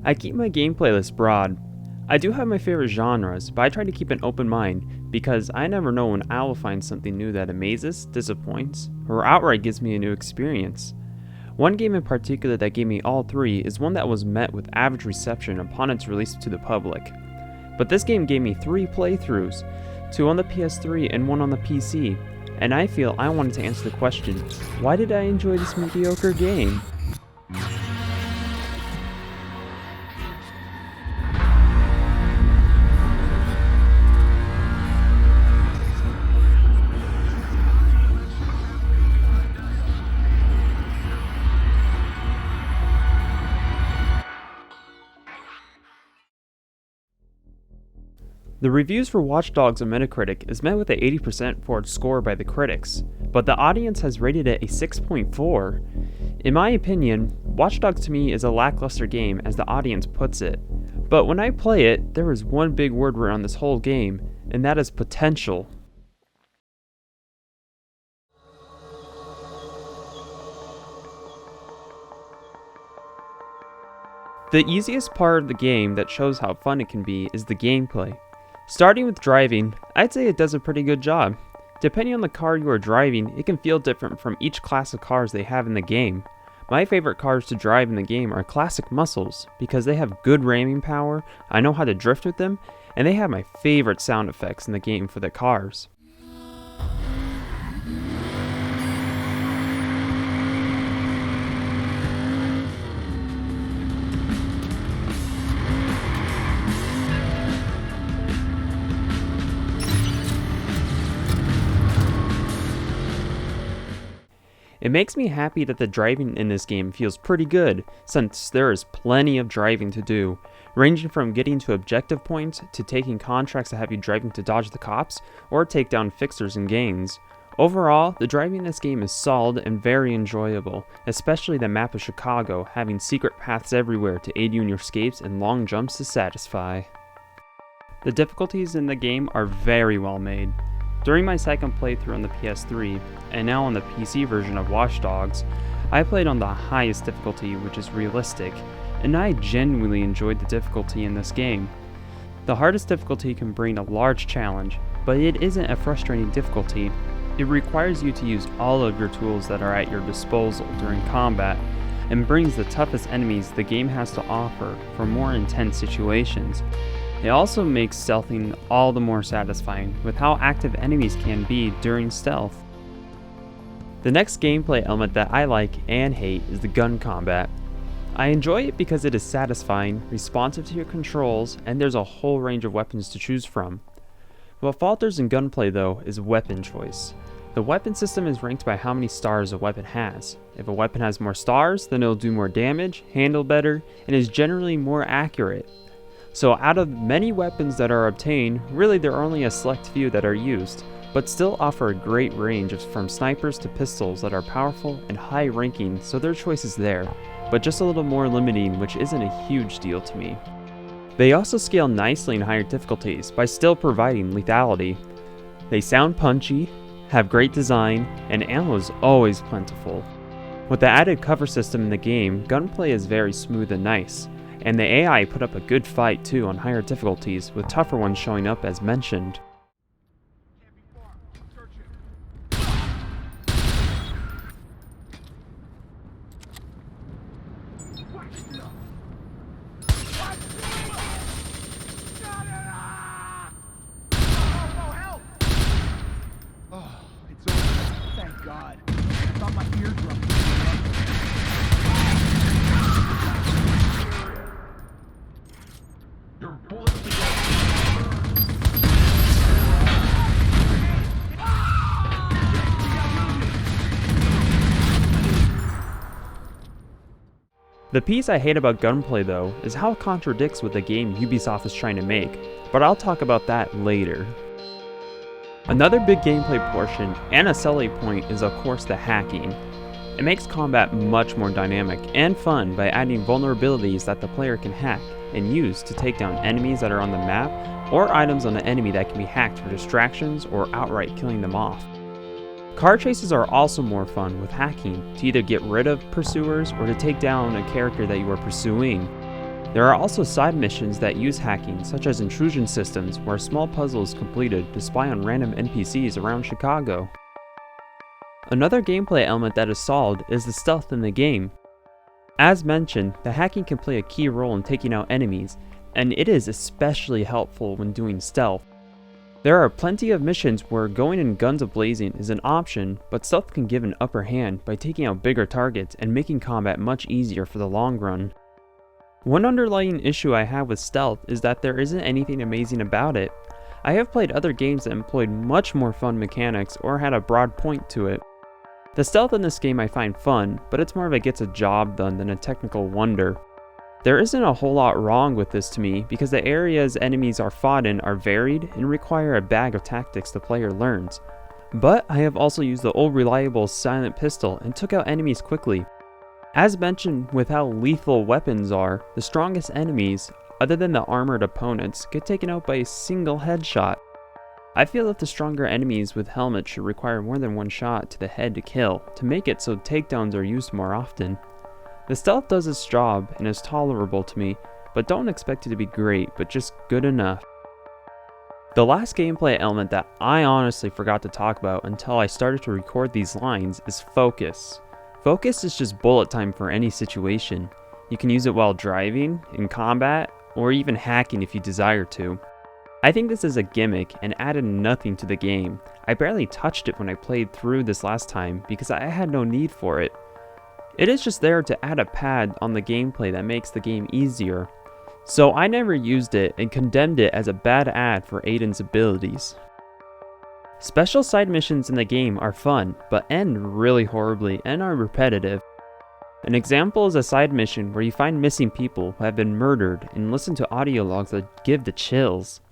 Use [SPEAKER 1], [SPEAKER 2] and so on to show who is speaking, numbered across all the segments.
[SPEAKER 1] I keep my gameplay list broad. I do have my favorite genres, but I try to keep an open mind because I never know when I will find something new that amazes, disappoints, or outright gives me a new experience. One game in particular that gave me all three is one that was met with average reception upon its release to the public. But this game gave me 3 playthroughs, 2 on the PS3 and 1 on the PC, and I feel I wanted to answer the question, why did I enjoy this mediocre game? The reviews for Watch Dogs on Metacritic is met with an 80% for its score by the critics, but the audience has rated it a 6.4. In my opinion, Watch Dogs to me is a lackluster game as the audience puts it, but when I play it, there is one big word around this whole game, and that is potential. The easiest part of the game that shows how fun it can be is the gameplay. Starting with driving, I'd say it does a pretty good job. Depending on the car you are driving, it can feel different from each class of cars they have in the game. My favorite cars to drive in the game are classic muscles because they have good ramming power, I know how to drift with them, and they have my favorite sound effects in the game for the cars. It makes me happy that the driving in this game feels pretty good, since there is plenty of driving to do, ranging from getting to objective points to taking contracts that have you driving to dodge the cops or take down fixers and gangs. Overall, the driving in this game is solid and very enjoyable, especially the map of Chicago having secret paths everywhere to aid you in your escapes and long jumps to satisfy. The difficulties in the game are very well made. During my second playthrough on the PS3, and now on the PC version of Watch Dogs, I played on the highest difficulty, which is realistic, and I genuinely enjoyed the difficulty in this game. The hardest difficulty can bring a large challenge, but it isn't a frustrating difficulty. It requires you to use all of your tools that are at your disposal during combat, and brings the toughest enemies the game has to offer for more intense situations. It also makes stealthing all the more satisfying with how active enemies can be during stealth. The next gameplay element that I like and hate is the gun combat. I enjoy it because it is satisfying, responsive to your controls, and there's a whole range of weapons to choose from. What falters in gunplay though is weapon choice. The weapon system is ranked by how many stars a weapon has. If a weapon has more stars, then it'll do more damage, handle better, and is generally more accurate. So out of many weapons that are obtained, really there are only a select few that are used, but still offer a great range from snipers to pistols that are powerful and high ranking, so their choice is there, but just a little more limiting, which isn't a huge deal to me. They also scale nicely in higher difficulties by still providing lethality. They sound punchy, have great design, and ammo is always plentiful. With the added cover system in the game, gunplay is very smooth and nice. And the AI put up a good fight too on higher difficulties, with tougher ones showing up as mentioned.
[SPEAKER 2] Oh, it's over. Thank God. I thought my eardrum. Your bullets
[SPEAKER 1] The piece I hate about gunplay though is how it contradicts with the game Ubisoft is trying to make, but I'll talk about that later. Another big gameplay portion and a selling point is of course the hacking. It makes combat much more dynamic and fun by adding vulnerabilities that the player can hack and use to take down enemies that are on the map or items on the enemy that can be hacked for distractions or outright killing them off. Car chases are also more fun with hacking to either get rid of pursuers or to take down a character that you are pursuing. There are also side missions that use hacking, such as intrusion systems, where a small puzzle is completed to spy on random NPCs around Chicago. Another gameplay element that is solid is the stealth in the game. As mentioned, the hacking can play a key role in taking out enemies, and it is especially helpful when doing stealth. There are plenty of missions where going in guns a-blazing is an option, but stealth can give an upper hand by taking out bigger targets and making combat much easier for the long run. One underlying issue I have with stealth is that there isn't anything amazing about it. I have played other games that employed much more fun mechanics or had a broad point to it. The stealth in this game I find fun, but it's more of a gets a job done than a technical wonder. There isn't a whole lot wrong with this to me because the areas enemies are fought in are varied and require a bag of tactics the player learns. But I have also used the old reliable silent pistol and took out enemies quickly. As mentioned with how lethal weapons are, the strongest enemies, other than the armored opponents, get taken out by a single headshot. I feel that the stronger enemies with helmets should require more than one shot to the head to kill, to make it so takedowns are used more often. The stealth does its job and is tolerable to me, but don't expect it to be great, but just good enough. The last gameplay element that I honestly forgot to talk about until I started to record these lines is focus. Focus is just bullet time for any situation. You can use it while driving, in combat, or even hacking if you desire to. I think this is a gimmick and added nothing to the game. I barely touched it when I played through this last time because I had no need for it. It is just there to add a pad on the gameplay that makes the game easier. So I never used it and condemned it as a bad add for Aiden's abilities. Special side missions in the game are fun, but end really horribly and are repetitive. An example is a side mission where you find missing people who have been murdered and listen to audio logs that give the chills.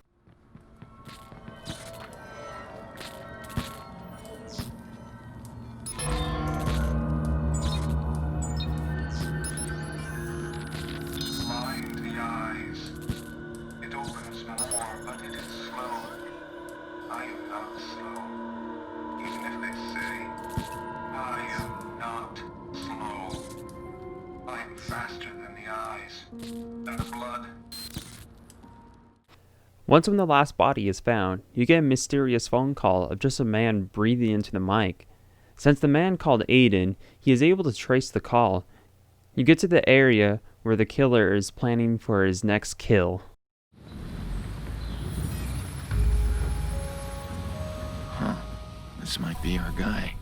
[SPEAKER 1] Once when the last body is found, you get a mysterious phone call of just a man breathing into the mic. Since the man called Aiden, he is able to trace the call. You get to the area where the killer is planning for his next kill.
[SPEAKER 3] Huh. This might be our guy.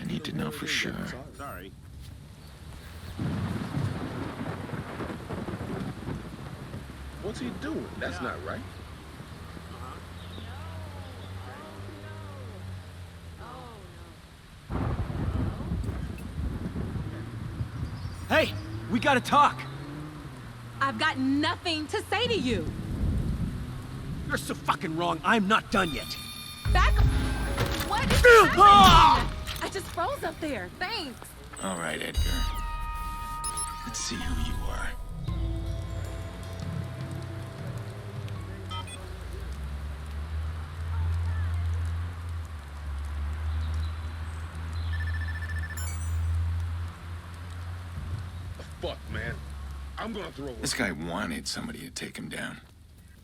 [SPEAKER 3] I need to know for sure.
[SPEAKER 2] Sorry. What's he doing? That's not right.
[SPEAKER 4] Hey, we gotta talk.
[SPEAKER 5] I've got nothing to say to you.
[SPEAKER 4] You're so fucking wrong. I'm not done yet.
[SPEAKER 5] Back up. What is happening? I just froze up there. Thanks.
[SPEAKER 3] All right, Edgar. Let's see who you are.
[SPEAKER 2] Fuck, man. I'm gonna throw
[SPEAKER 3] This guy wanted somebody to take him down.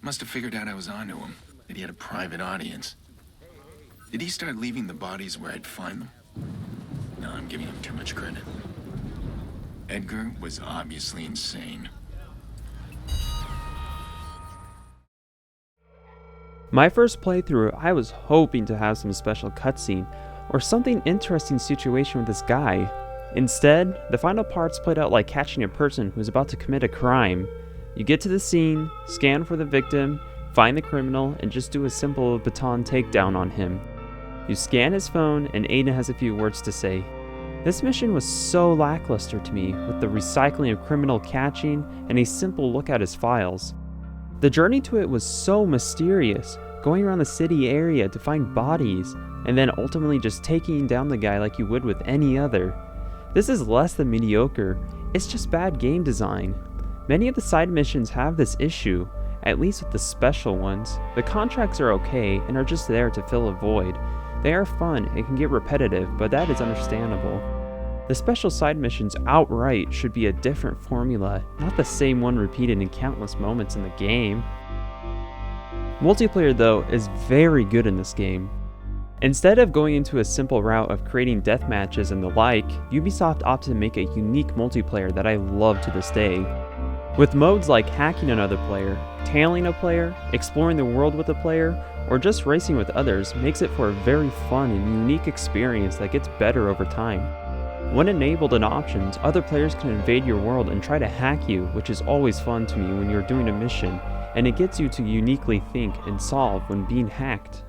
[SPEAKER 3] Must have figured out I was onto him, that he had a private audience. Did he start leaving the bodies where I'd find them? No, I'm giving him too much credit. Edgar was obviously insane.
[SPEAKER 1] My first playthrough, I was hoping to have some special cutscene or something interesting situation with this guy. Instead, the final parts played out like catching a person who is about to commit a crime. You get to the scene, scan for the victim, find the criminal, and just do a simple baton takedown on him. You scan his phone, and Aiden has a few words to say. This mission was so lackluster to me, with the recycling of criminal catching and a simple look at his files. The journey to it was so mysterious, going around the city area to find bodies, and then ultimately just taking down the guy like you would with any other. This is less than mediocre, it's just bad game design. Many of the side missions have this issue, at least with the special ones. The contracts are okay and are just there to fill a void. They are fun and can get repetitive, but that is understandable. The special side missions outright should be a different formula, not the same one repeated in countless moments in the game. Multiplayer, though, is very good in this game. Instead of going into a simple route of creating death matches and the like, Ubisoft opted to make a unique multiplayer that I love to this day. With modes like hacking another player, tailing a player, exploring the world with a player, or just racing with others makes it for a very fun and unique experience that gets better over time. When enabled in options, other players can invade your world and try to hack you, which is always fun to me when you're doing a mission, and it gets you to uniquely think and solve when being hacked.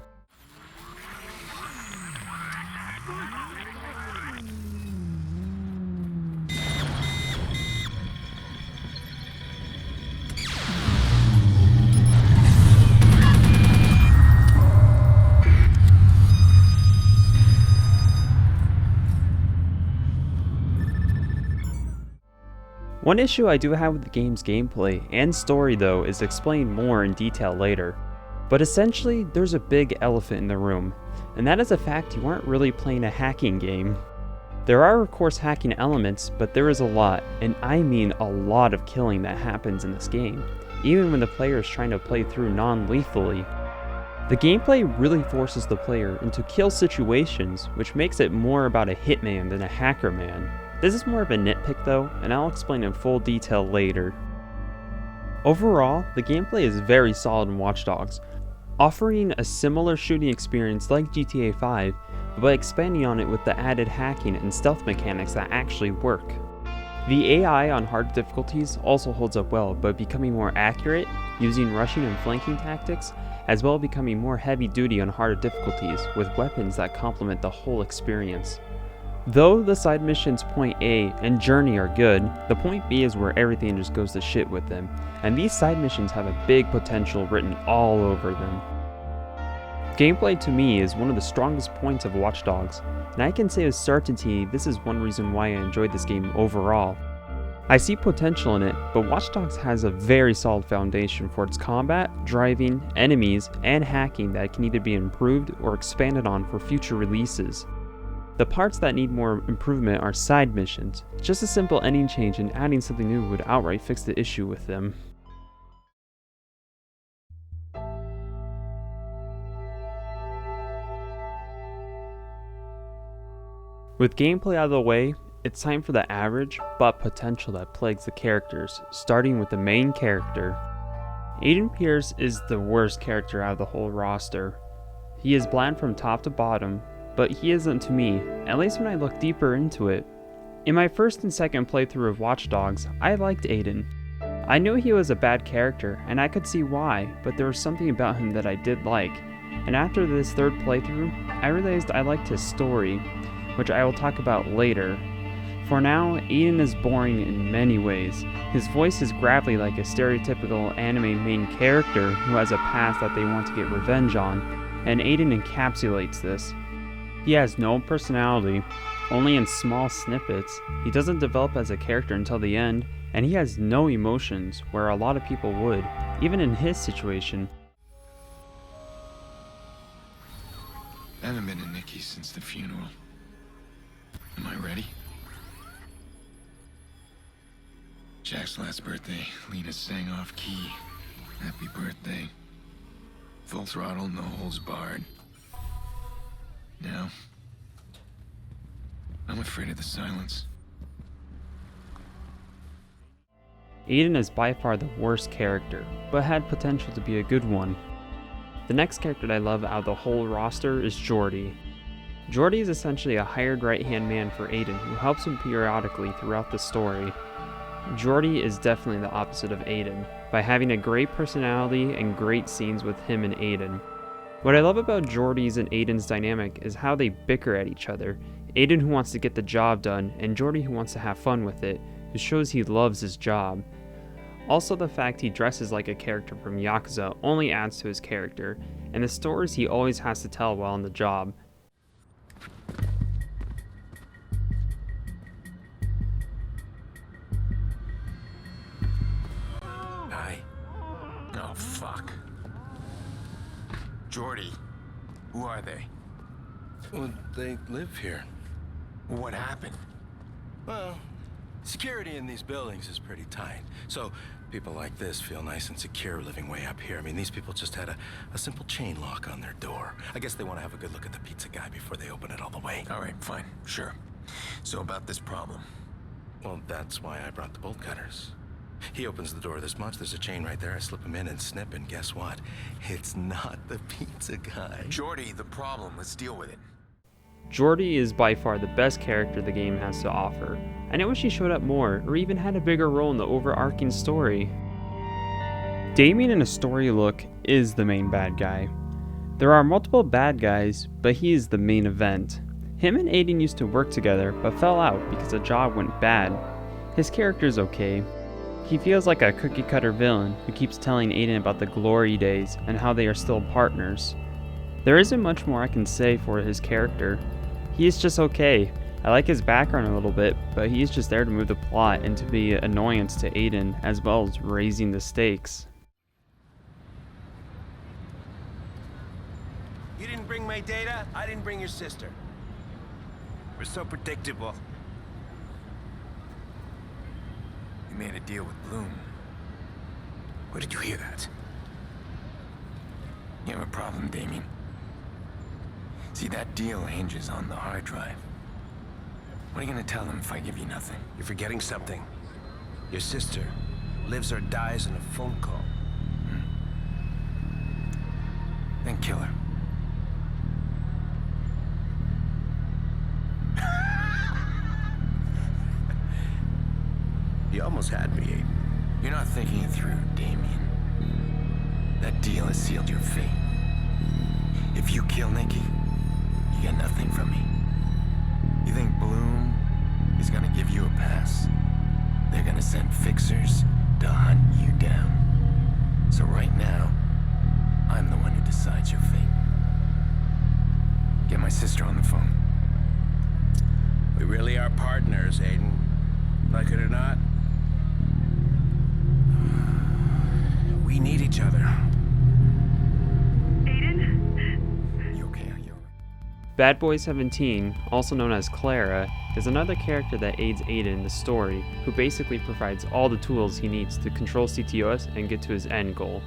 [SPEAKER 1] One issue I do have with the game's gameplay and story, though, is explained more in detail later. But essentially, there's a big elephant in the room, and that is the fact you aren't really playing a hacking game. There are of course hacking elements, but there is a lot, and I mean a lot of killing that happens in this game, even when the player is trying to play through non-lethally. The gameplay really forces the player into kill situations, which makes it more about a hitman than a hacker man. This is more of a nitpick though, and I'll explain in full detail later. Overall, the gameplay is very solid in Watch Dogs, offering a similar shooting experience like GTA 5, but expanding on it with the added hacking and stealth mechanics that actually work. The AI on hard difficulties also holds up well, but becoming more accurate, using rushing and flanking tactics, as well as becoming more heavy duty on harder difficulties, with weapons that complement the whole experience. Though the side missions Point A and Journey are good, the Point B is where everything just goes to shit with them, and these side missions have a big potential written all over them. Gameplay to me is one of the strongest points of Watch Dogs, and I can say with certainty this is one reason why I enjoyed this game overall. I see potential in it, but Watch Dogs has a very solid foundation for its combat, driving, enemies, and hacking that can either be improved or expanded on for future releases. The parts that need more improvement are side missions. Just a simple ending change and adding something new would outright fix the issue with them. With gameplay out of the way, it's time for the average but potential that plagues the characters, starting with the main character. Aiden Pierce is the worst character out of the whole roster. He is bland from top to bottom, but he isn't to me, at least when I look deeper into it. In my first and second playthrough of Watch Dogs, I liked Aiden. I knew he was a bad character, and I could see why, but there was something about him that I did like. And after this third playthrough, I realized I liked his story, which I will talk about later. For now, Aiden is boring in many ways. His voice is gravelly like a stereotypical anime main character who has a past that they want to get revenge on, and Aiden encapsulates this. He has no personality, only in small snippets. He doesn't develop as a character until the end, and he has no emotions, where a lot of people would, even in his situation.
[SPEAKER 3] I haven't been to Nikki's since the funeral. Am I ready? Jack's last birthday, Lena sang off key. Happy birthday. Full throttle, no holds barred. Now, I'm afraid of the silence.
[SPEAKER 1] Aiden is by far the worst character, but had potential to be a good one. The next character that I love out of the whole roster is Jordy. Jordy is essentially a hired right-hand man for Aiden who helps him periodically throughout the story. Jordy is definitely the opposite of Aiden, by having a great personality and great scenes with him and Aiden. What I love about Jordy's and Aiden's dynamic is how they bicker at each other. Aiden who wants to get the job done, and Jordy who wants to have fun with it, who shows he loves his job. Also, the fact he dresses like a character from Yakuza only adds to his character, and the stories he always has to tell while on the job.
[SPEAKER 3] Hi. Oh, fuck. Jordy, who are they?
[SPEAKER 6] Well, they live here.
[SPEAKER 3] What happened?
[SPEAKER 6] Well, security in these buildings is pretty tight. So people like this feel nice and secure living way up here. I mean, these people just had a simple chain lock on their door. I guess they want to have a good look at the pizza guy before they open it all the way.
[SPEAKER 3] All right, fine, sure. So about this problem.
[SPEAKER 6] Well, that's why I brought the bolt cutters. He opens the door this much, there's a chain right there. I slip him in and snip, and guess what? It's not the pizza guy.
[SPEAKER 3] Jordy, the problem. Let's deal with it.
[SPEAKER 1] Jordy is by far the best character the game has to offer. I wish she showed up more, or even had a bigger role in the overarching story. Damien in a story look is the main bad guy. There are multiple bad guys, but he is the main event. Him and Aiden used to work together, but fell out because a job went bad. His character is okay. He feels like a cookie-cutter villain who keeps telling Aiden about the glory days and how they are still partners. There isn't much more I can say for his character. He is just okay. I like his background a little bit, but he is just there to move the plot and to be an annoyance to Aiden, as well as raising the stakes.
[SPEAKER 6] You didn't bring my data, I didn't bring your sister. We're so predictable.
[SPEAKER 3] You made a deal with Bloom. Where did you hear that? You have a problem, Damien. See, that deal hinges on the hard drive. What are you gonna tell them if I give you nothing?
[SPEAKER 6] You're forgetting something. Your sister lives or dies in a phone call.
[SPEAKER 3] Then kill her.
[SPEAKER 6] You almost had me, Aiden.
[SPEAKER 3] You're not thinking it through, Damien. That deal has sealed your fate. If you kill Nikki, you get nothing from me. You think Bloom is gonna give you a pass? They're gonna send fixers to hunt you down. So right now, I'm the one who decides your fate. Get my sister on the phone.
[SPEAKER 6] We really are partners, Aiden. Like it or not. We need each other.
[SPEAKER 3] You okay? Are you?
[SPEAKER 1] Bad Boy 17, also known as Clara, is another character that aids Aiden in the story, who basically provides all the tools he needs to control CTOS and get to his end goal.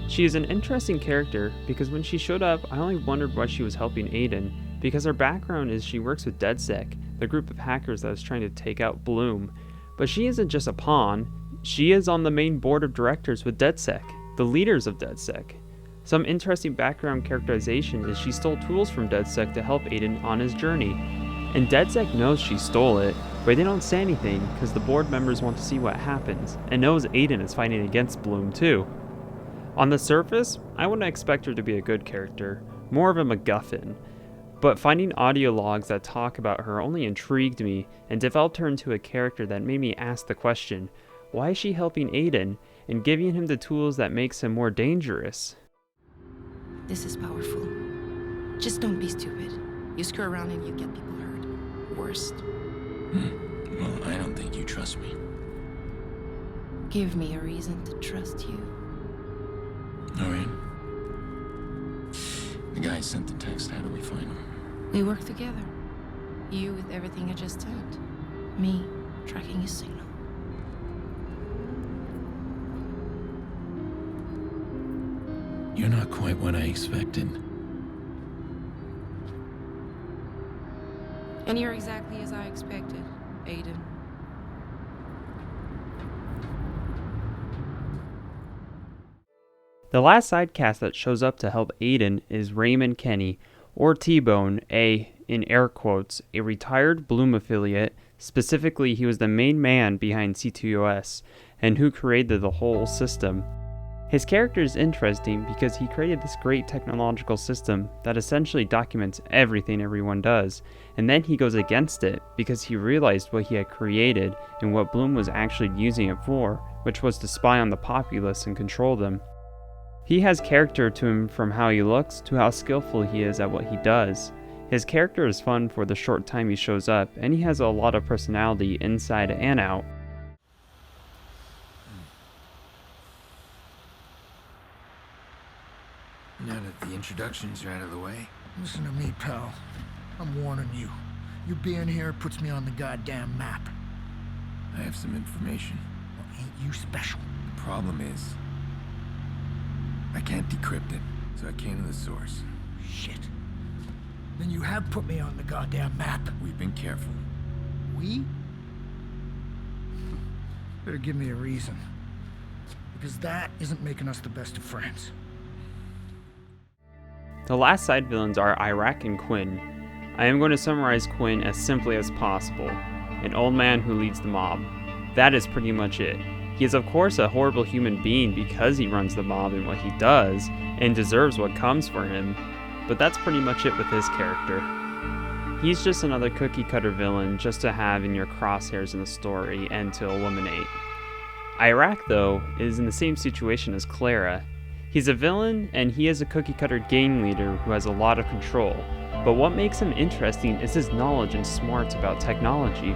[SPEAKER 1] She is an interesting character because when she showed up, I only wondered why she was helping Aiden, because her background is she works with DedSec, the group of hackers that is trying to take out Bloom. But she isn't just a pawn, she is on the main board of directors with DedSec, the leaders of DedSec. Some interesting background characterization is she stole tools from DedSec to help Aiden on his journey. And DedSec knows she stole it, but they don't say anything because the board members want to see what happens, and knows Aiden is fighting against Bloom too. On the surface, I wouldn't expect her to be a good character, more of a MacGuffin. But finding audio logs that talk about her only intrigued me and developed her into a character that made me ask the question, why is she helping Aiden and giving him the tools that makes him more dangerous?
[SPEAKER 7] This is powerful. Just don't be stupid. You screw around and you get people hurt. Worst.
[SPEAKER 3] Well, I don't think you trust me.
[SPEAKER 7] Give me a reason to trust you.
[SPEAKER 3] All right. The guy sent the text. How do we find him?
[SPEAKER 7] We work together. You with everything I just said. Me tracking his signal.
[SPEAKER 3] You're not quite what I expected.
[SPEAKER 7] And you're exactly as I expected, Aiden.
[SPEAKER 1] The last sidecast that shows up to help Aiden is Raymond Kenny, or T-Bone, in air quotes, a retired Bloom affiliate. Specifically, he was the main man behind CTOS, and who created the whole system. His character is interesting because he created this great technological system that essentially documents everything everyone does, and then he goes against it because he realized what he had created and what Bloom was actually using it for, which was to spy on the populace and control them. He has character to him from how he looks to how skillful he is at what he does. His character is fun for the short time he shows up, and he has a lot of personality inside and out.
[SPEAKER 3] Now that the introductions are out of the way.
[SPEAKER 2] Listen to me, pal. I'm warning you.
[SPEAKER 8] You being here puts me on the goddamn map.
[SPEAKER 3] I have some information.
[SPEAKER 8] Well, ain't you special?
[SPEAKER 3] The problem is, I can't decrypt it, so I came to the source.
[SPEAKER 8] Shit. Then you have put me on the goddamn map.
[SPEAKER 3] We've been careful.
[SPEAKER 8] We? Better give me a reason. Because that isn't making us the best of friends.
[SPEAKER 1] The last side villains are Iraq and Quinn. I am going to summarize Quinn as simply as possible. An old man who leads the mob. That is pretty much it. He is of course a horrible human being because he runs the mob and what he does, and deserves what comes for him, but that's pretty much it with his character. He's just another cookie cutter villain just to have in your crosshairs in the story and to eliminate. Iraq, though, is in the same situation as Clara. He's a villain and he is a cookie cutter gang leader who has a lot of control, but what makes him interesting is his knowledge and smarts about technology.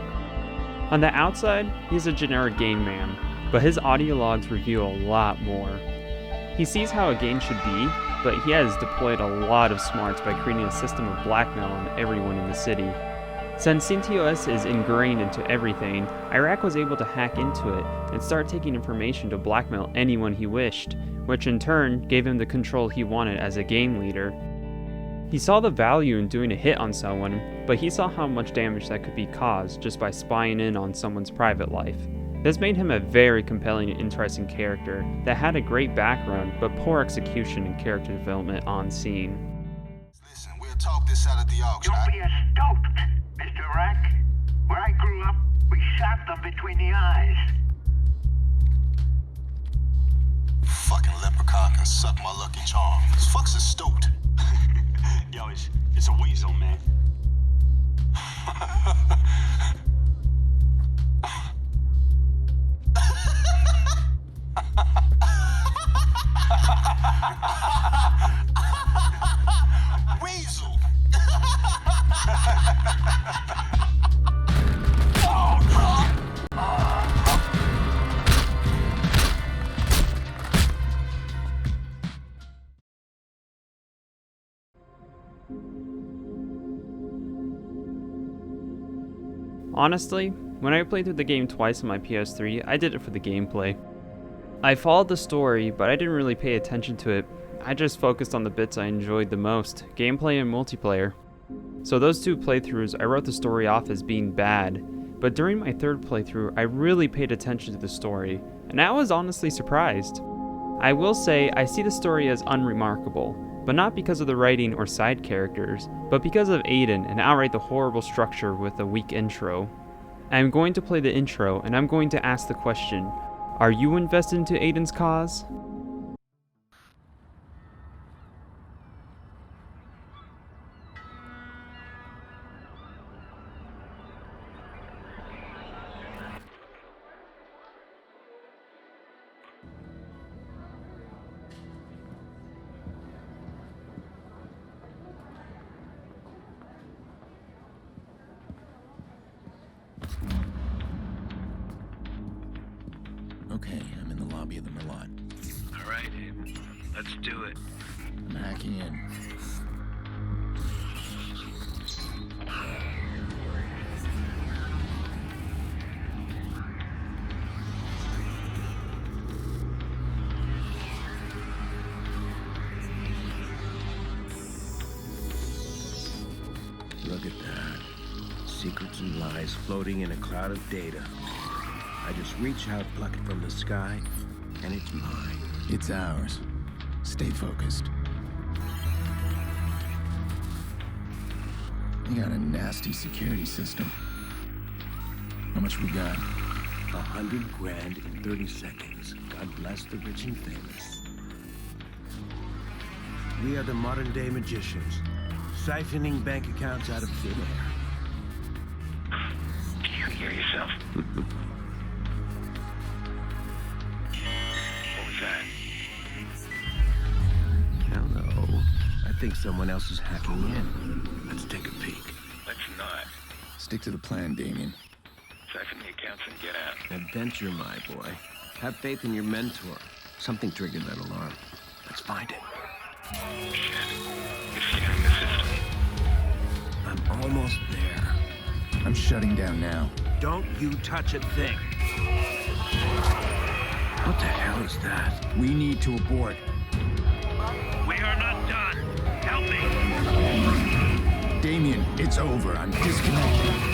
[SPEAKER 1] On the outside, he's a generic game man, but his audio logs reveal a lot more. He sees how a game should be, but he has deployed a lot of smarts by creating a system of blackmail on everyone in the city. Since CTOS is ingrained into everything, Iraq was able to hack into it and start taking information to blackmail anyone he wished, which in turn gave him the control he wanted as a game leader. He saw the value in doing a hit on someone, but he saw how much damage that could be caused just by spying in on someone's private life. This made him a very compelling and interesting character that had a great background but poor execution and character development on scene.
[SPEAKER 9] Listen, we'll talk this out at the auction.
[SPEAKER 10] Don't be a stoat, Mr. Rack. Where I grew up, we shot them between the eyes.
[SPEAKER 9] Fucking leprechaun can suck my lucky charm. This fuck's a stoat.
[SPEAKER 10] Yo, it's a weasel, man.
[SPEAKER 9] Weasel.
[SPEAKER 1] Honestly, when I played through the game twice on my PS3, I did it for the gameplay. I followed the story, but I didn't really pay attention to it. I just focused on the bits I enjoyed the most, gameplay and multiplayer. So those two playthroughs, I wrote the story off as being bad, but during my third playthrough, I really paid attention to the story, and I was honestly surprised. I will say I see the story as unremarkable, but not because of the writing or side characters, but because of Aiden and outright the horrible structure with a weak intro. I'm going to play the intro, and I'm going to ask the question, are you invested into Aiden's cause?
[SPEAKER 3] Okay, I'm in the lobby of the Merlot.
[SPEAKER 6] All right, Abe. Let's do it.
[SPEAKER 3] I'm hacking in.
[SPEAKER 4] Look at that. Secrets and lies floating in a cloud of data. I just reach out, pluck it from the sky, and it's mine.
[SPEAKER 3] It's ours. Stay focused. We got a nasty security system. How much we got?
[SPEAKER 4] 100 grand in 30 seconds. God bless the rich and famous. We are the modern day magicians, siphoning bank accounts out of thin air.
[SPEAKER 10] Do you hear yourself? What was that?
[SPEAKER 4] Hell no. I think someone else is hacking in. Let's take a peek.
[SPEAKER 10] Let's not.
[SPEAKER 3] Stick to the plan, Damien.
[SPEAKER 10] Siphon the accounts and get out.
[SPEAKER 4] Adventure, my boy. Have faith in your mentor. Something triggered that alarm. Let's find it.
[SPEAKER 10] Shit. It's scanning the system.
[SPEAKER 4] I'm almost there.
[SPEAKER 3] I'm shutting down now.
[SPEAKER 4] Don't you touch a thing. What the hell is that?
[SPEAKER 3] We need to abort.
[SPEAKER 4] We are not done. Help me.
[SPEAKER 3] Damien, it's over. I'm disconnected.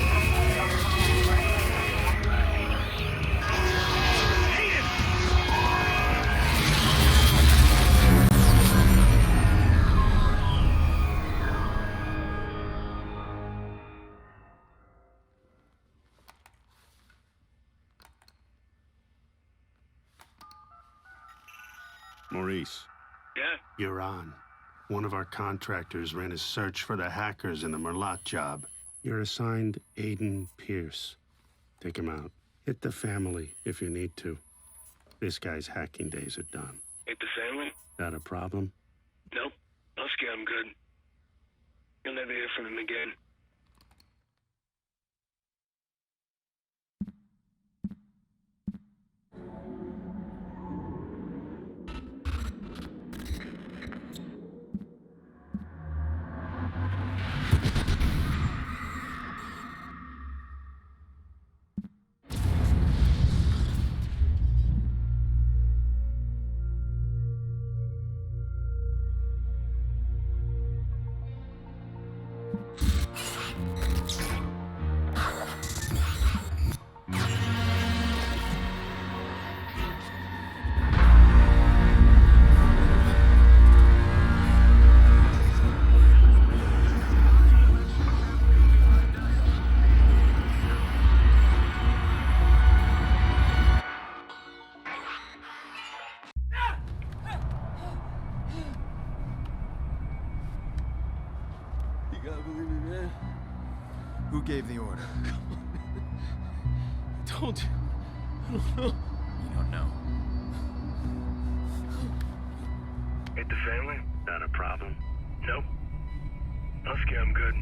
[SPEAKER 11] Maurice.
[SPEAKER 10] Yeah?
[SPEAKER 11] You're on. One of our contractors ran a search for the hackers in the Merlot job. You're assigned Aiden Pierce. Take him out. Hit the family if you need to. This guy's hacking days are done.
[SPEAKER 10] Hit the family?
[SPEAKER 11] Got a problem?
[SPEAKER 10] Nope. I'll scare him good. You'll never hear from him again.
[SPEAKER 2] Who gave the order?
[SPEAKER 6] Don't. I don't know.
[SPEAKER 2] You don't know.
[SPEAKER 10] Hit the family?
[SPEAKER 11] Got a problem?
[SPEAKER 10] Nope. I'll scare him good.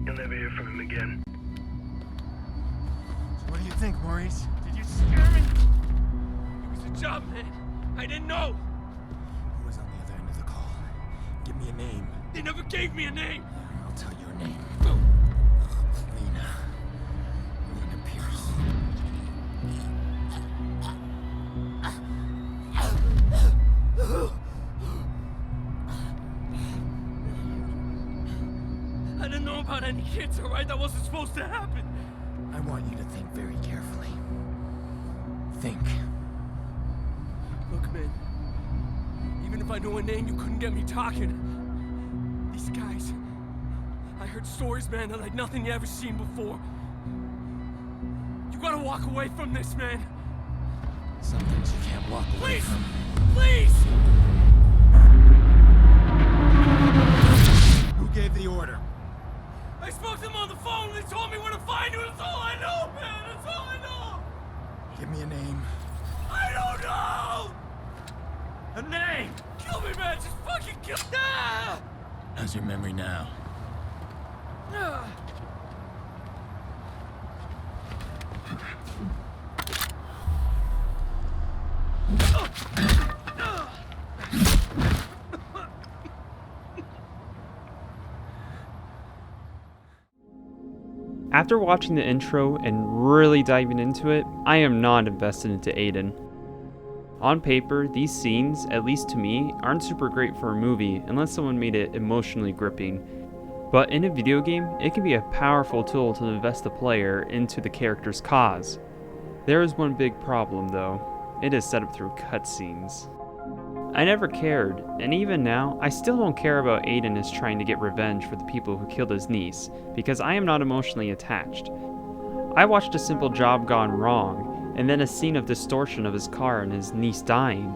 [SPEAKER 10] You'll never hear from him again.
[SPEAKER 2] So what do you think, Maurice?
[SPEAKER 6] Did you scare me? It was a job, man. I didn't know.
[SPEAKER 2] Who was on the other end of the call? Give me a name.
[SPEAKER 6] They never gave me a name.
[SPEAKER 2] I'll tell you her name. Lena Pierce.
[SPEAKER 6] I didn't know about any kids, all right? That wasn't supposed to happen.
[SPEAKER 2] I want you to think very carefully. Think.
[SPEAKER 6] Look, man. Even if I knew a name, you couldn't get me talking. These guys. I heard stories, man, that like nothing you ever seen before. You gotta walk away from this, man.
[SPEAKER 2] Some things you can't walk away
[SPEAKER 6] Please!
[SPEAKER 2] from.
[SPEAKER 6] Please!
[SPEAKER 2] Who gave the order?
[SPEAKER 6] I spoke to them on the phone and they told me where to find you. That's all I know, man. That's all I know.
[SPEAKER 2] Give me a name.
[SPEAKER 6] I don't know! A name! Kill me, man. Just fucking kill me. Ah!
[SPEAKER 2] How's your memory now?
[SPEAKER 6] Ah!
[SPEAKER 1] After watching the intro and really diving into it, I am not invested into Aiden. On paper, these scenes, at least to me, aren't super great for a movie unless someone made it emotionally gripping. But in a video game, it can be a powerful tool to invest the player into the character's cause. There is one big problem though. It is set up through cutscenes. I never cared, and even now, I still don't care about Aiden is trying to get revenge for the people who killed his niece, because I am not emotionally attached. I watched a simple job gone wrong, and then a scene of distortion of his car and his niece dying.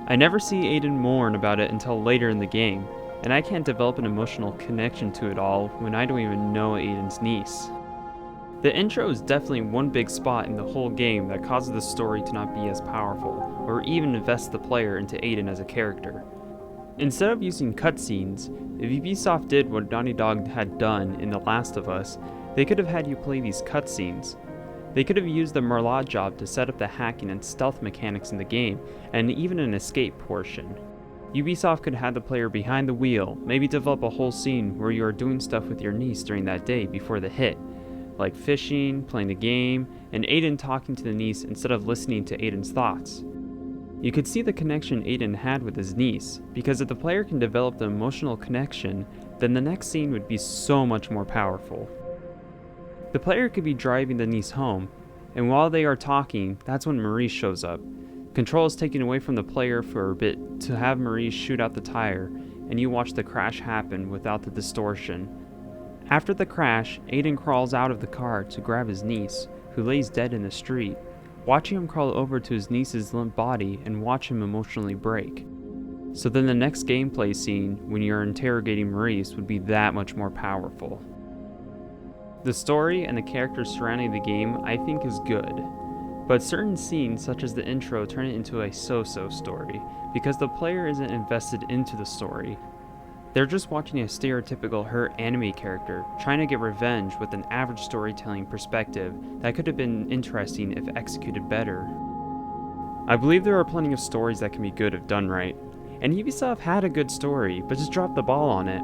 [SPEAKER 1] I never see Aiden mourn about it until later in the game, and I can't develop an emotional connection to it all when I don't even know Aiden's niece. The intro is definitely one big spot in the whole game that causes the story to not be as powerful, or even invest the player into Aiden as a character. Instead of using cutscenes, if Ubisoft did what Naughty Dog had done in The Last of Us, they could have had you play these cutscenes. They could have used the Merlot job to set up the hacking and stealth mechanics in the game, and even an escape portion. Ubisoft could have the player behind the wheel, maybe develop a whole scene where you are doing stuff with your niece during that day before the hit, like fishing, playing the game, and Aiden talking to the niece instead of listening to Aiden's thoughts. You could see the connection Aiden had with his niece, because if the player can develop the emotional connection, then the next scene would be so much more powerful. The player could be driving the niece home, and while they are talking, that's when Maurice shows up. Control is taken away from the player for a bit to have Maurice shoot out the tire, and you watch the crash happen without the distortion. After the crash, Aiden crawls out of the car to grab his niece, who lays dead in the street, watching him crawl over to his niece's limp body and watch him emotionally break. So then the next gameplay scene, when you're interrogating Maurice, would be that much more powerful. The story and the characters surrounding the game I think is good, but certain scenes such as the intro turn it into a so-so story, because the player isn't invested into the story. They're just watching a stereotypical her anime character trying to get revenge with an average storytelling perspective that could have been interesting if executed better. I believe there are plenty of stories that can be good if done right, and Ubisoft had a good story, but just dropped the ball on it.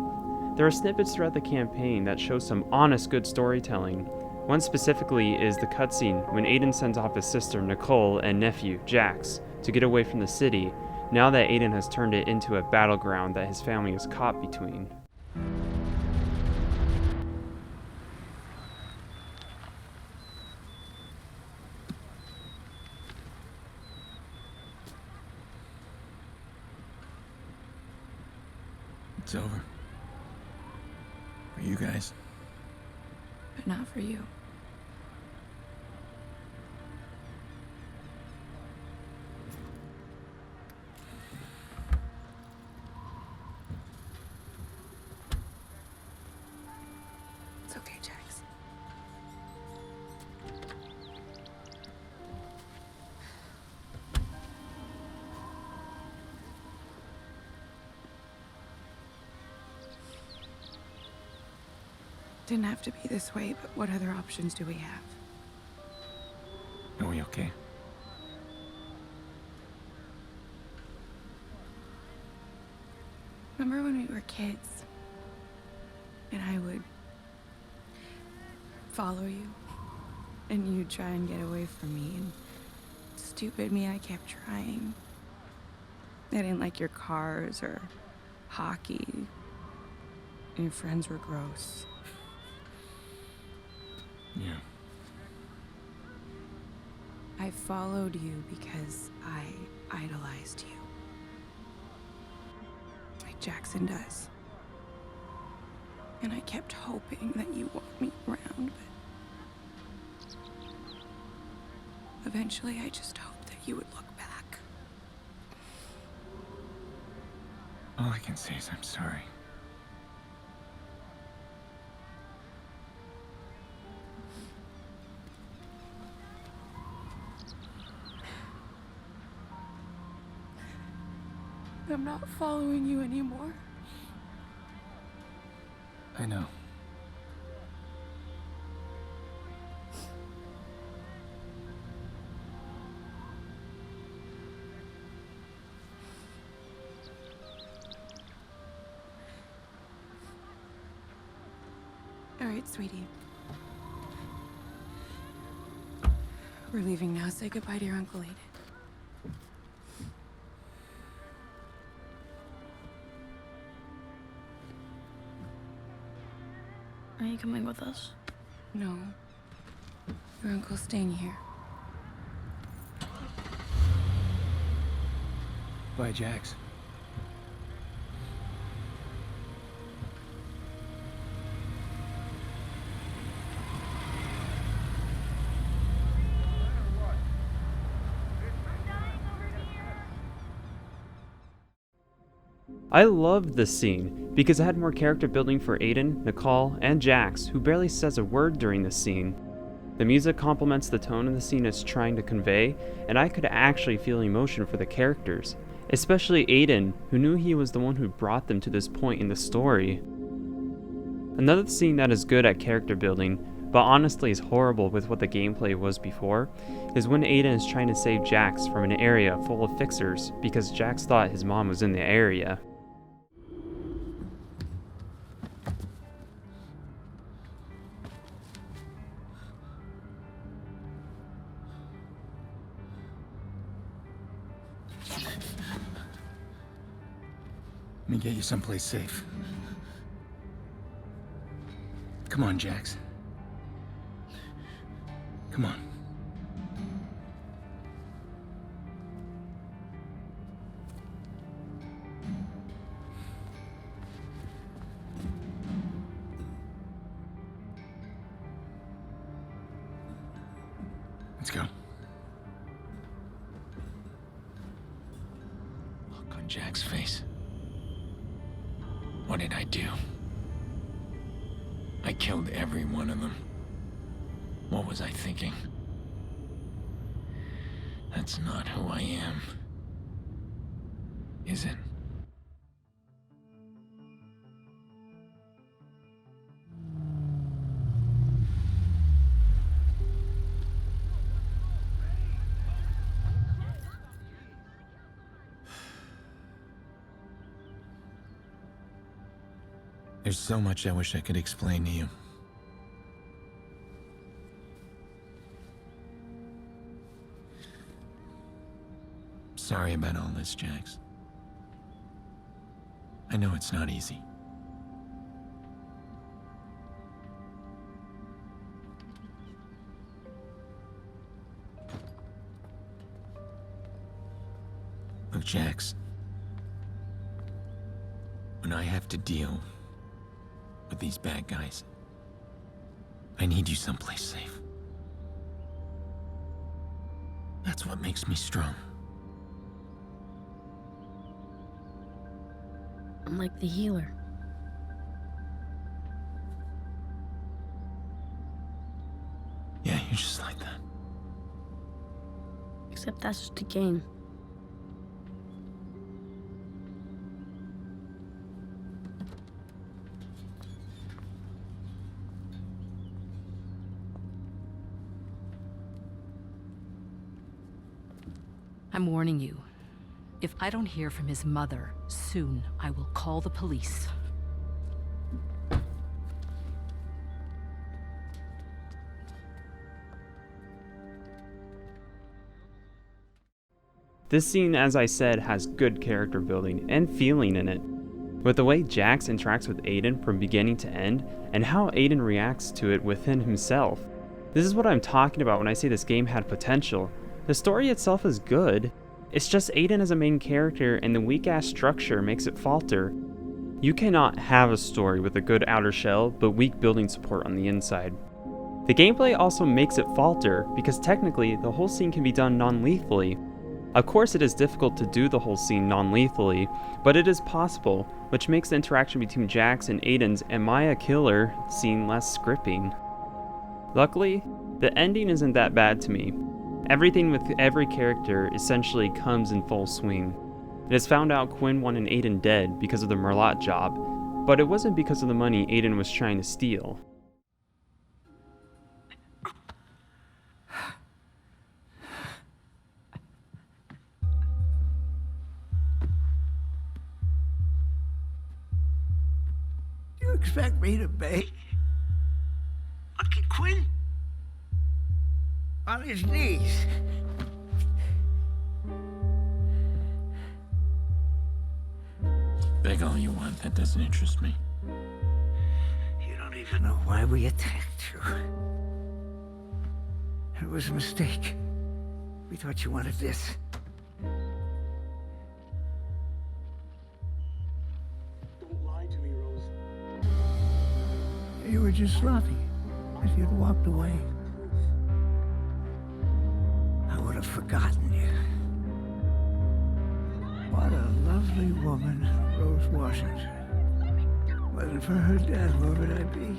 [SPEAKER 1] There are snippets throughout the campaign that show some honest good storytelling. One specifically is the cutscene when Aiden sends off his sister Nicole and nephew Jax to get away from the city, now that Aiden has turned it into a battleground that his family is caught between.
[SPEAKER 3] It's over. For you guys.
[SPEAKER 7] But not for you. It's okay, Jax. Didn't have to be this way, but what other options do we have?
[SPEAKER 3] Are we okay?
[SPEAKER 7] Remember when we were kids? And I would follow you, and you'd try and get away from me, and stupid me, I kept trying. I didn't like your cars or hockey, and your friends were gross.
[SPEAKER 3] Yeah.
[SPEAKER 7] I followed you because I idolized you. Like Jackson does. And I kept hoping that you want me around, but eventually I just hoped that you would look back.
[SPEAKER 3] All I can say is I'm sorry.
[SPEAKER 7] I'm not following you anymore.
[SPEAKER 3] I know.
[SPEAKER 7] All right, sweetie. We're leaving now. Say goodbye to your Uncle Aiden.
[SPEAKER 12] Are you coming with us?
[SPEAKER 7] No. Your uncle's staying here.
[SPEAKER 6] Bye, Jax.
[SPEAKER 1] I loved this scene because it had more character building for Aiden, Nicole, and Jax, who barely says a word during this scene. The music complements the tone of the scene it's trying to convey, and I could actually feel emotion for the characters, especially Aiden, who knew he was the one who brought them to this point in the story. Another scene that is good at character building but honestly is horrible with what the gameplay was before, is when Aiden is trying to save Jax from an area full of fixers because Jax thought his mom was in the area.
[SPEAKER 2] Let me get you someplace safe. Come on, Jax. Come on. Let's go.
[SPEAKER 3] Look on Jack's face. What did I do? I killed every one of them. What was I thinking? That's not who I am. Is it? There's so much I wish I could explain to you. Sorry about all this, Jax. I know it's not easy. Look, Jax. When I have to deal with these bad guys, I need you someplace safe. That's what makes me strong.
[SPEAKER 12] I'm like the healer.
[SPEAKER 3] Yeah, you're just like that.
[SPEAKER 12] Except that's just a game.
[SPEAKER 13] I'm warning you. If I don't hear from his mother soon, I will call the police.
[SPEAKER 1] This scene, as I said, has good character building and feeling in it. With the way Jax interacts with Aiden from beginning to end, and how Aiden reacts to it within himself. This is what I'm talking about when I say this game had potential. The story itself is good. It's just Aiden as a main character and the weak-ass structure makes it falter. You cannot have a story with a good outer shell, but weak building support on the inside. The gameplay also makes it falter, because technically, the whole scene can be done non-lethally. Of course it is difficult to do the whole scene non-lethally, but it is possible, which makes the interaction between Jax and Aiden's "Am I a killer?" scene less gripping. Luckily, the ending isn't that bad to me. Everything with every character essentially comes in full swing. It is found out Quinn wanted Aiden dead because of the Merlot job, but it wasn't because of the money Aiden was trying to steal.
[SPEAKER 14] You expect me to beg? Look at Quinn. On his knees.
[SPEAKER 3] Beg all you want, that doesn't interest me.
[SPEAKER 14] You don't even know why we attacked you. It was a mistake. We thought you wanted this.
[SPEAKER 15] Don't lie to me, Rose.
[SPEAKER 14] You were just sloppy. If you'd walked away, I would have forgotten you. What a lovely woman, Rose Washington. Wasn't for her dad, where would I be?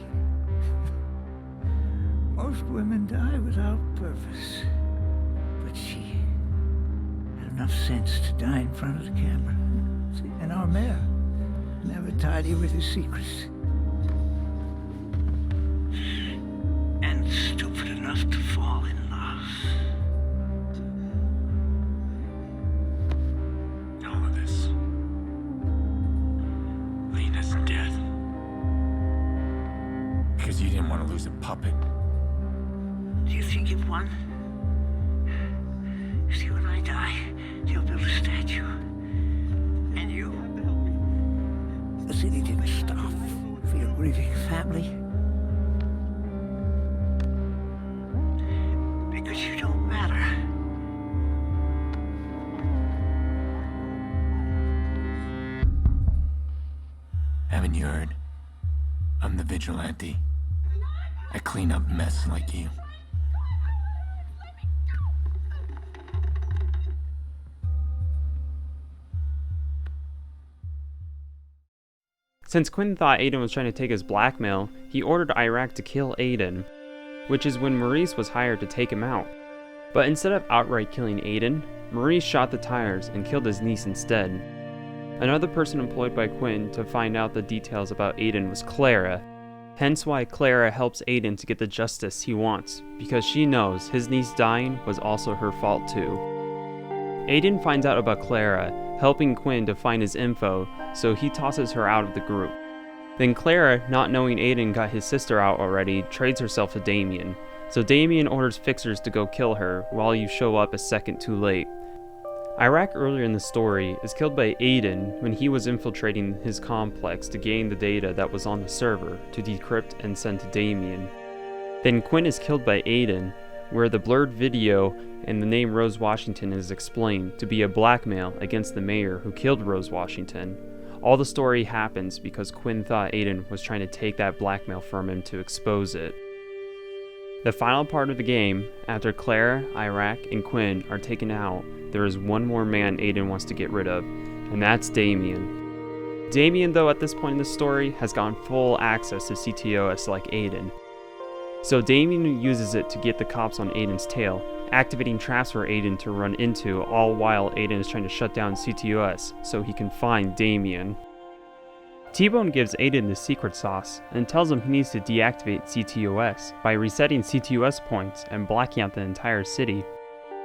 [SPEAKER 14] Most women die without purpose. But she had enough sense to die in front of the camera. See, and our mayor never tied you with his secrets. And
[SPEAKER 3] Because you didn't want to lose a puppet.
[SPEAKER 14] Do you think you've won? See, when I die, they'll build a statue. And you? The city didn't stop for your grieving family. Because you don't matter.
[SPEAKER 3] Haven't you heard? I'm the vigilante. I clean up mess like you.
[SPEAKER 1] Since Quinn thought Aiden was trying to take his blackmail, he ordered Iraq to kill Aiden, which is when Maurice was hired to take him out. But instead of outright killing Aiden, Maurice shot the tires and killed his niece instead. Another person employed by Quinn to find out the details about Aiden was Clara, hence why Clara helps Aiden to get the justice he wants, because she knows his niece dying was also her fault too. Aiden finds out about Clara, helping Quinn to find his info, so he tosses her out of the group. Then Clara, not knowing Aiden got his sister out already, trades herself to Damien. So Damien orders fixers to go kill her, while you show up a second too late. Iraq earlier in the story is killed by Aiden when he was infiltrating his complex to gain the data that was on the server to decrypt and send to Damien. Then Quinn is killed by Aiden, where the blurred video and the name Rose Washington is explained to be a blackmail against the mayor who killed Rose Washington. All the story happens because Quinn thought Aiden was trying to take that blackmail from him to expose it. The final part of the game, after Clara, Iraq, and Quinn are taken out, there is one more man Aiden wants to get rid of, and that's Damien. Damien, though, at this point in the story, has gotten full access to CTOS like Aiden. So Damien uses it to get the cops on Aiden's tail, activating traps for Aiden to run into, all while Aiden is trying to shut down CTOS so he can find Damien. T-Bone gives Aiden the secret sauce and tells him he needs to deactivate CTOS by resetting CTOS points and blacking out the entire city,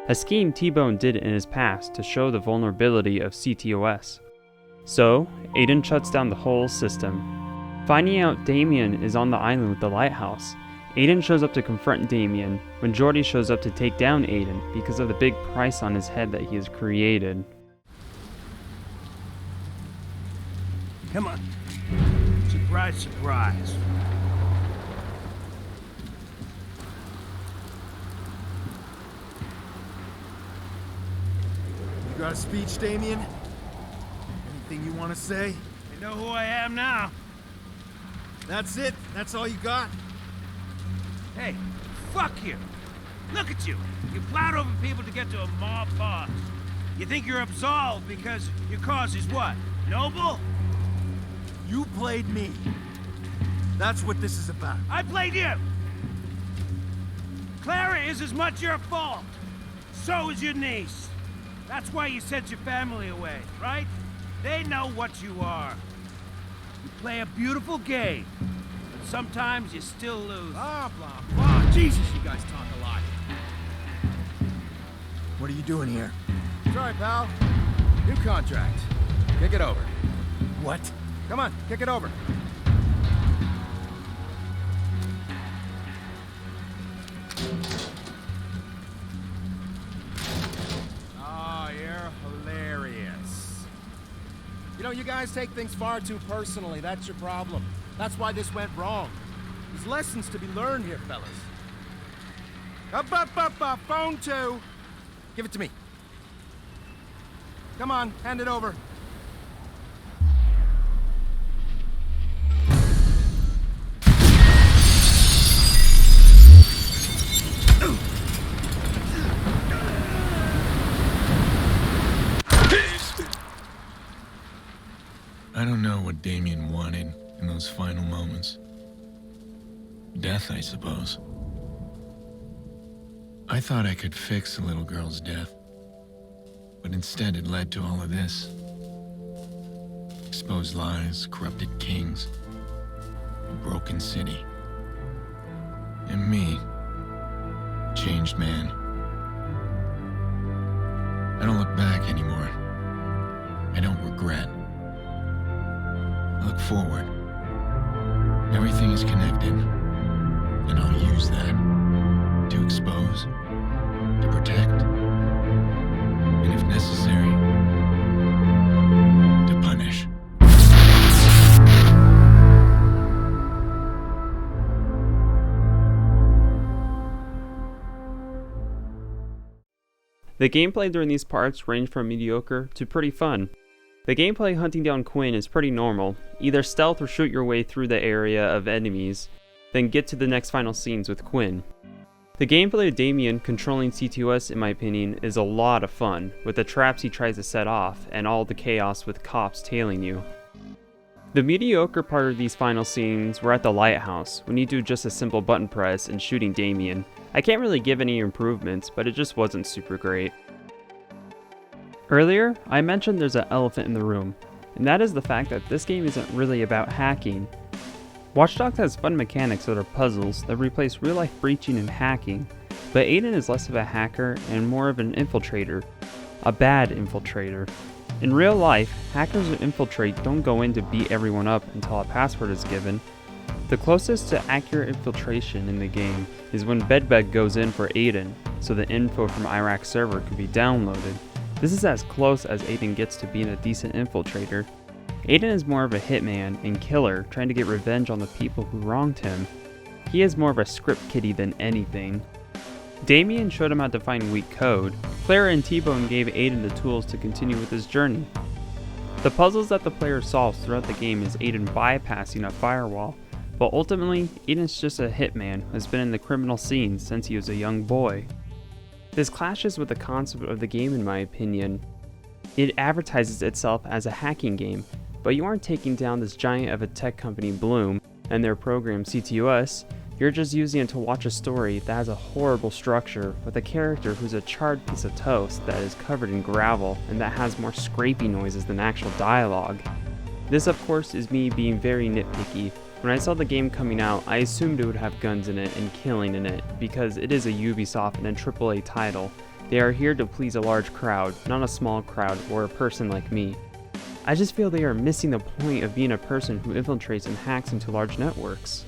[SPEAKER 1] a scheme T-Bone did in his past to show the vulnerability of CTOS. So, Aiden shuts down the whole system. Finding out Damien is on the island with the lighthouse, Aiden shows up to confront Damien when Jordy shows up to take down Aiden because of the big price on his head that he has created.
[SPEAKER 8] Come on. Surprise, surprise.
[SPEAKER 2] You got a speech, Damien? Anything you want to say?
[SPEAKER 8] You know who I am now.
[SPEAKER 2] That's it? That's all you got?
[SPEAKER 8] Hey, fuck you. Look at you. You plowed over people to get to a mob boss. You think you're absolved because your cause is what? Noble?
[SPEAKER 2] You played me. That's what this is about.
[SPEAKER 8] I played you. Clara is as much your fault. So is your niece. That's why you sent your family away, right? They know what you are. You play a beautiful game, but sometimes you still lose.
[SPEAKER 2] Blah, blah, blah. Jesus, you guys talk a lot. What are you doing here?
[SPEAKER 6] Sorry, pal. New contract. Kick it over.
[SPEAKER 2] What?
[SPEAKER 6] Come on, kick it over.
[SPEAKER 16] Oh, you're hilarious. You know, you guys take things far too personally. That's your problem. That's why this went wrong. There's lessons to be learned here, fellas. Up, phone 2. Give it to me. Come on, hand it over.
[SPEAKER 3] I don't know what Damien wanted in those final moments. Death, I suppose. I thought I could fix the little girl's death, but instead it led to all of this. Exposed lies, corrupted kings, a broken city. And me, changed man. I don't look back anymore. I don't regret. I look forward. Everything is connected. And I'll use that to expose, to protect, and if necessary, to punish.
[SPEAKER 1] The gameplay during these parts range from mediocre to pretty fun. The gameplay hunting down Quinn is pretty normal, either stealth or shoot your way through the area of enemies, then get to the next final scenes with Quinn. The gameplay of Damien controlling CTOS, in my opinion, is a lot of fun, with the traps he tries to set off and all the chaos with cops tailing you. The mediocre part of these final scenes were at the lighthouse, when you do just a simple button press and shooting Damien. I can't really give any improvements, but it just wasn't super great. Earlier, I mentioned there's an elephant in the room, and that is the fact that this game isn't really about hacking. Watch Dogs has fun mechanics that are puzzles that replace real-life breaching and hacking, but Aiden is less of a hacker and more of an infiltrator. A bad infiltrator. In real life, hackers who infiltrate don't go in to beat everyone up until a password is given. The closest to accurate infiltration in the game is when Bedbug goes in for Aiden, so the info from Iraq's server could be downloaded. This is as close as Aiden gets to being a decent infiltrator. Aiden is more of a hitman and killer trying to get revenge on the people who wronged him. He is more of a script kiddie than anything. Damien showed him how to find weak code. Clara and T-Bone gave Aiden the tools to continue with his journey. The puzzles that the player solves throughout the game is Aiden bypassing a firewall, but ultimately, Aiden's just a hitman who has been in the criminal scene since he was a young boy. This clashes with the concept of the game in my opinion. It advertises itself as a hacking game, but you aren't taking down this giant of a tech company Bloom and their program CTOS, you're just using it to watch a story that has a horrible structure with a character who's a charred piece of toast that is covered in gravel and that has more scrapey noises than actual dialogue. This of course is me being very nitpicky. When I saw the game coming out, I assumed it would have guns in it and killing in it, because it is a Ubisoft and a AAA title. They are here to please a large crowd, not a small crowd or a person like me. I just feel they are missing the point of being a person who infiltrates and hacks into large networks.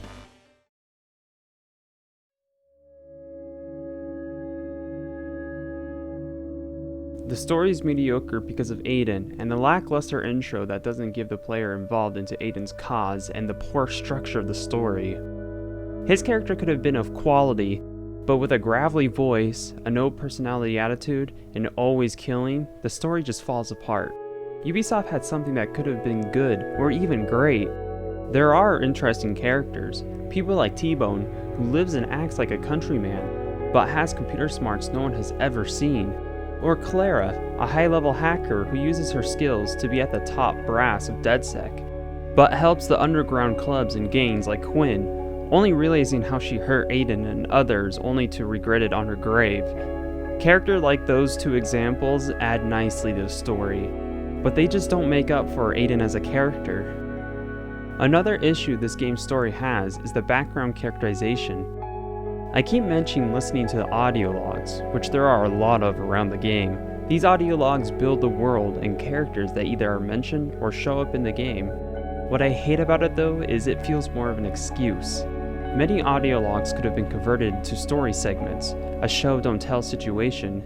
[SPEAKER 1] The story is mediocre because of Aiden, and the lackluster intro that doesn't give the player involved into Aiden's cause, and the poor structure of the story. His character could have been of quality, but with a gravelly voice, a no personality attitude, and always killing, the story just falls apart. Ubisoft had something that could have been good, or even great. There are interesting characters, people like T-Bone, who lives and acts like a countryman, but has computer smarts no one has ever seen. Or Clara, a high-level hacker who uses her skills to be at the top brass of DedSec, but helps the underground clubs and gangs like Quinn, only realizing how she hurt Aiden and others only to regret it on her grave. Characters like those two examples add nicely to the story, but they just don't make up for Aiden as a character. Another issue this game's story has is the background characterization. I keep mentioning listening to the audio logs, which there are a lot of around the game. These audio logs build the world and characters that either are mentioned or show up in the game. What I hate about it though is it feels more of an excuse. Many audio logs could have been converted to story segments, a show don't tell situation.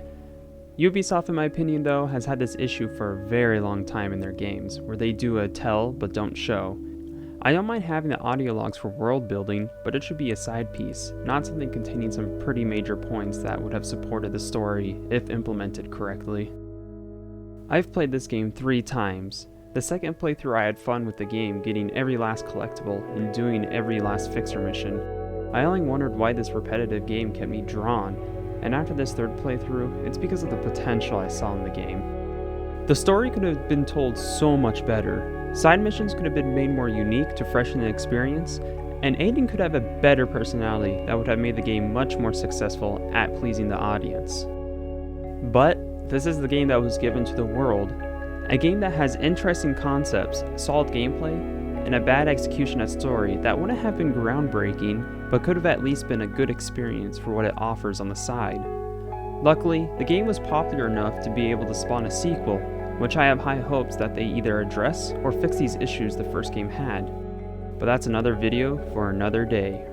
[SPEAKER 1] Ubisoft in my opinion though has had this issue for a very long time in their games, where they do a tell but don't show. I don't mind having the audio logs for world building, but it should be a side piece, not something containing some pretty major points that would have supported the story if implemented correctly. I've played this game 3 times. The second playthrough I had fun with the game, getting every last collectible and doing every last fixer mission. I only wondered why this repetitive game kept me drawn, and after this third playthrough, it's because of the potential I saw in the game. The story could have been told so much better. Side missions could have been made more unique to freshen the experience, and Aiden could have a better personality that would have made the game much more successful at pleasing the audience. But this is the game that was given to the world, a game that has interesting concepts, solid gameplay, and a bad execution at story that wouldn't have been groundbreaking, but could have at least been a good experience for what it offers on the side. Luckily, the game was popular enough to be able to spawn a sequel, which I have high hopes that they either address or fix these issues the first game had. But that's another video for another day.